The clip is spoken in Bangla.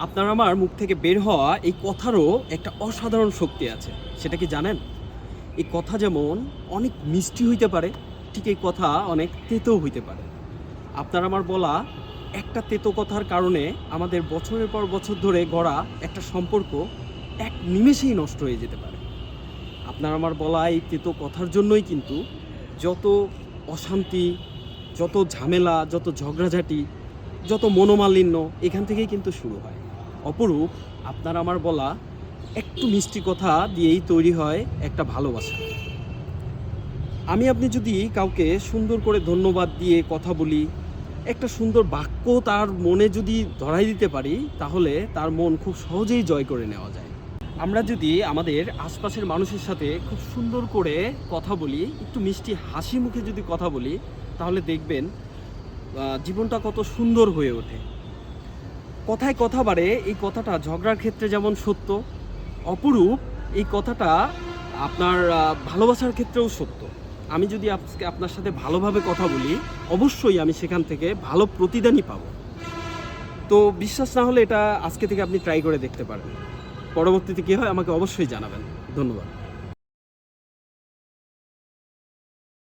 আপনার আমার মুখ থেকে বের হওয়া এই কথারও একটা অসাধারণ শক্তি আছে। সেটা কি জানেন? এই কথা যেমন অনেক মিষ্টি হইতে পারে, ঠিক এই কথা অনেক তেতো হইতে পারে। আপনার আমার বলা একটা তেতো কথার কারণে আমাদের বছরের পর বছর ধরে গড়া একটা সম্পর্ক এক নিমেষেই নষ্ট হয়ে যেতে পারে। আপনার আমার বলা এই তেতো কথার জন্যই কিন্তু যত অশান্তি, যত ঝামেলা, যত ঝগড়াঝাটি, যত মনোমালিন্য এখান থেকেই কিন্তু শুরু হয়। অপরূপ, আপনার আমার বলা একটু মিষ্টি কথা দিয়েই তৈরি হয় একটা ভালোবাসা। আমি আপনি যদি কাউকে সুন্দর করে ধন্যবাদ দিয়ে কথা বলি, একটা সুন্দর বাক্য তার মনে যদি ধরাই দিতে পারি, তাহলে তার মন খুব সহজেই জয় করে নেওয়া যায়। আমরা যদি আমাদের আশপাশের মানুষের সাথে খুব সুন্দর করে কথা বলি, একটু মিষ্টি হাসি মুখে যদি কথা বলি, তাহলে দেখবেন জীবনটা কত সুন্দর হয়ে ওঠে। কথায় কথা বাড়ে, এই কথাটা ঝগড়ার ক্ষেত্রে যেমন সত্য, অপরূপ এই কথাটা আপনার ভালোবাসার ক্ষেত্রেও সত্য। আমি যদি আজকে আপনার সাথে ভালোভাবে কথা বলি, অবশ্যই আমি সেখান থেকে ভালো প্রতিদানই পাবো। তো বিশ্বাস না হলে এটা আজকে থেকে আপনি ট্রাই করে দেখতে পারেন। পরবর্তীতে কী হয় আমাকে অবশ্যই জানাবেন। ধন্যবাদ।